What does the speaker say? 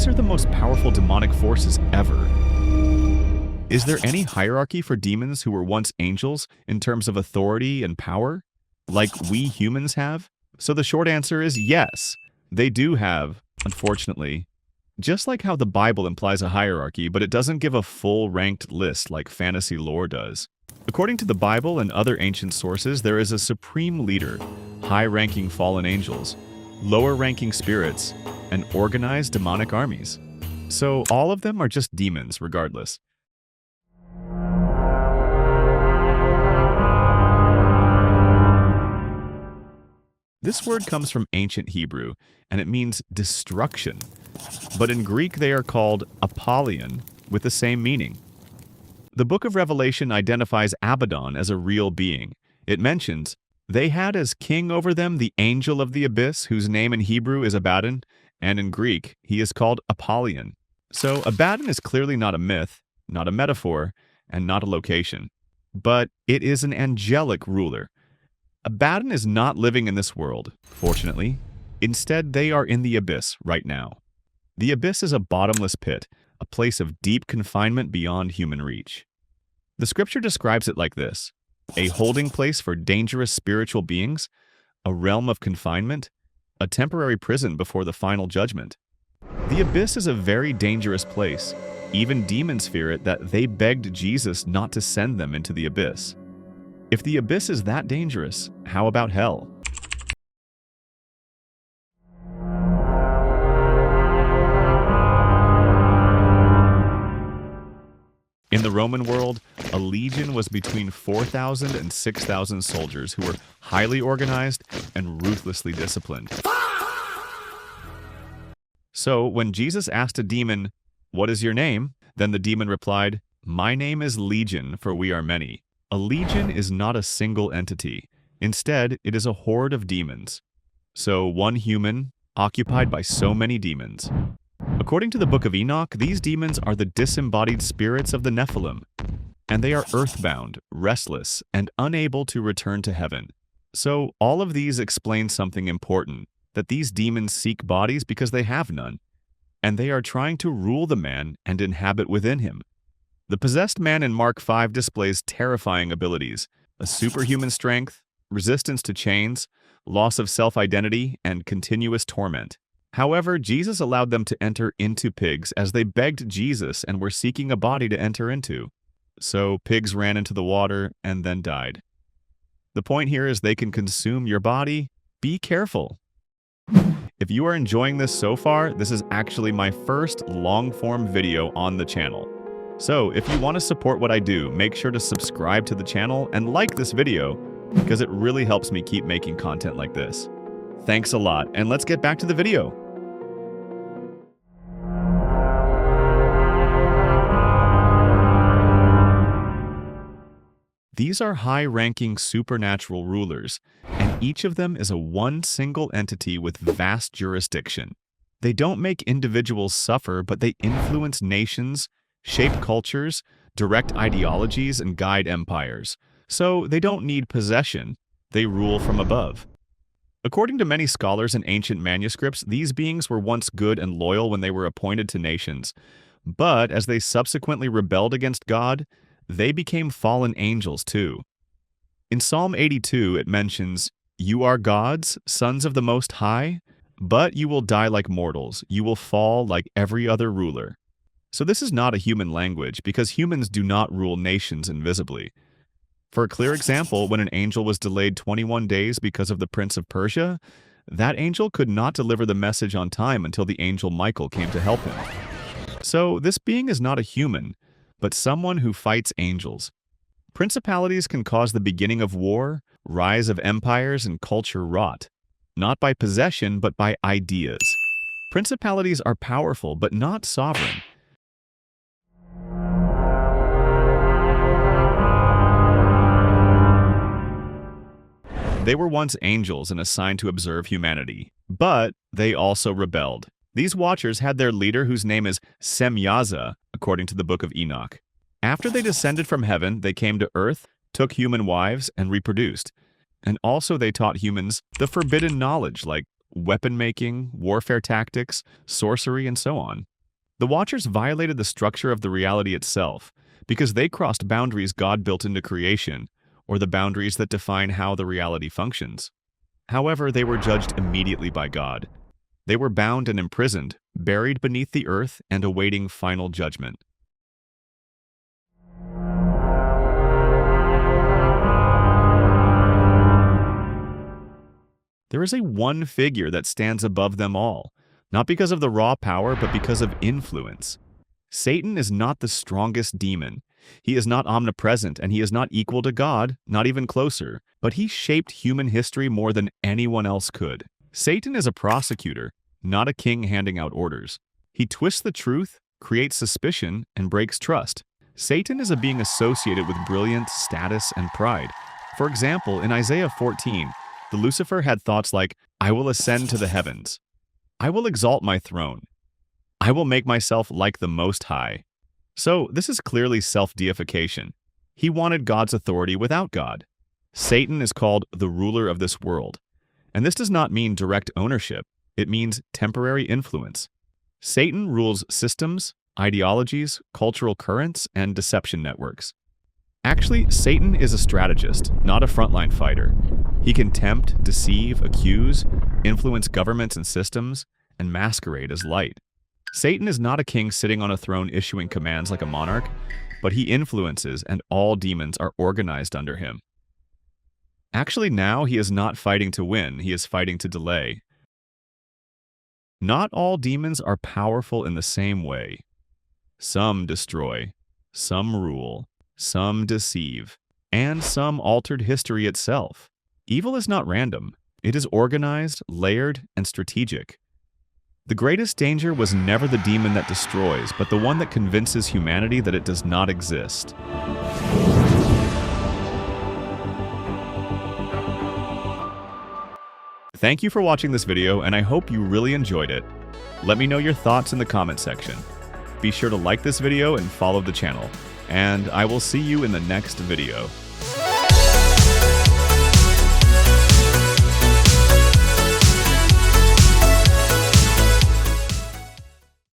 these are the most powerful demonic forces ever. Is there any hierarchy for demons who were once angels in terms of authority and power, like we humans have? So the short answer is yes, they do have, unfortunately. Just like how the Bible implies a hierarchy, but it doesn't give a full ranked list like fantasy lore does. According to the Bible and other ancient sources, there is a supreme leader, high-ranking fallen angels, lower-ranking spirits, and organized demonic armies. So all of them are just demons regardless. This word comes from ancient Hebrew, and it means destruction. But in Greek they are called Apollyon, with the same meaning. The Book of Revelation identifies Abaddon as a real being. It mentions, they had as king over them the angel of the abyss, whose name in Hebrew is Abaddon, and in Greek he is called Apollyon. So Abaddon is clearly not a myth, not a metaphor, and not a location. But it is an angelic ruler. Abaddon is not living in this world, fortunately. Instead, they are in the abyss right now. The abyss is a bottomless pit, a place of deep confinement beyond human reach. The scripture describes it like this: a holding place for dangerous spiritual beings, a realm of confinement, a temporary prison before the final judgment. The abyss is a very dangerous place. Even demons fear it that they begged Jesus not to send them into the abyss. If the abyss is that dangerous, how about hell? In the Roman world, a legion was between 4,000 and 6,000 soldiers who were highly organized and ruthlessly disciplined. So when Jesus asked a demon, "What is your name?" then the demon replied, "My name is Legion, for we are many." A legion is not a single entity. Instead, it is a horde of demons. So one human, occupied by so many demons. According to the Book of Enoch, these demons are the disembodied spirits of the Nephilim, and they are earthbound, restless, and unable to return to heaven. So all of these explain something important, that these demons seek bodies because they have none, and they are trying to rule the man and inhabit within him. The possessed man in Mark 5 displays terrifying abilities, a superhuman strength, resistance to chains, loss of self-identity, and continuous torment. However, Jesus allowed them to enter into pigs as they begged Jesus and were seeking a body to enter into. So pigs ran into the water and then died. The point here is they can consume your body. Be careful. If you are enjoying this so far, this is actually my first long-form video on the channel. So if you want to support what I do, make sure to subscribe to the channel and like this video, because it really helps me keep making content like this. Thanks a lot, and let's get back to the video. These are high-ranking supernatural rulers, and each of them is a one single entity with vast jurisdiction. They don't make individuals suffer, but they influence nations, shape cultures, direct ideologies, and guide empires. So they don't need possession, they rule from above. According to many scholars in ancient manuscripts, these beings were once good and loyal when they were appointed to nations. But as they subsequently rebelled against God, they became fallen angels too. In Psalm 82, it mentions, "You are gods, sons of the Most High, but you will die like mortals. You will fall like every other ruler." So this is not a human language, because humans do not rule nations invisibly. For a clear example, when an angel was delayed 21 days because of the Prince of Persia, that angel could not deliver the message on time until the angel Michael came to help him. So this being is not a human, but someone who fights angels. Principalities can cause the beginning of war, rise of empires, and culture rot. Not by possession, but by ideas. Principalities are powerful, but not sovereign. They were once angels and assigned to observe humanity, but they also rebelled. These watchers had their leader whose name is Semyaza, according to the Book of Enoch. After they descended from heaven, they came to earth, took human wives, and reproduced. And also they taught humans the forbidden knowledge like weapon making, warfare tactics, sorcery, and so on. The Watchers violated the structure of the reality itself because they crossed boundaries God built into creation, or the boundaries that define how the reality functions. However, they were judged immediately by God. They were bound and imprisoned, buried beneath the earth, and awaiting final judgment. There is a one figure that stands above them all, not because of the raw power, but because of influence. Satan is not the strongest demon. He is not omnipresent, and he is not equal to God, not even closer, but he shaped human history more than anyone else could. Satan is a prosecutor, not a king handing out orders. He twists the truth, creates suspicion, and breaks trust. Satan is a being associated with brilliance, status, and pride. For example, in Isaiah 14, the Lucifer had thoughts like, "I will ascend to the heavens. I will exalt my throne. I will make myself like the Most High." So this is clearly self-deification. He wanted God's authority without God. Satan is called the ruler of this world. And this does not mean direct ownership. It means temporary influence. Satan rules systems, ideologies, cultural currents, and deception networks. Actually, Satan is a strategist, not a frontline fighter. He can tempt, deceive, accuse, influence governments and systems, and masquerade as light. Satan is not a king sitting on a throne issuing commands like a monarch, but he influences, and all demons are organized under him. Actually, now he is not fighting to win, he is fighting to delay. Not all demons are powerful in the same way. Some destroy, some rule, some deceive, and some altered history itself. Evil is not random. It is organized, layered, and strategic. The greatest danger was never the demon that destroys, but the one that convinces humanity that it does not exist. Thank you for watching this video, and I hope you really enjoyed it. Let me know your thoughts in the comment section. Be sure to like this video and follow the channel. And I will see you in the next video.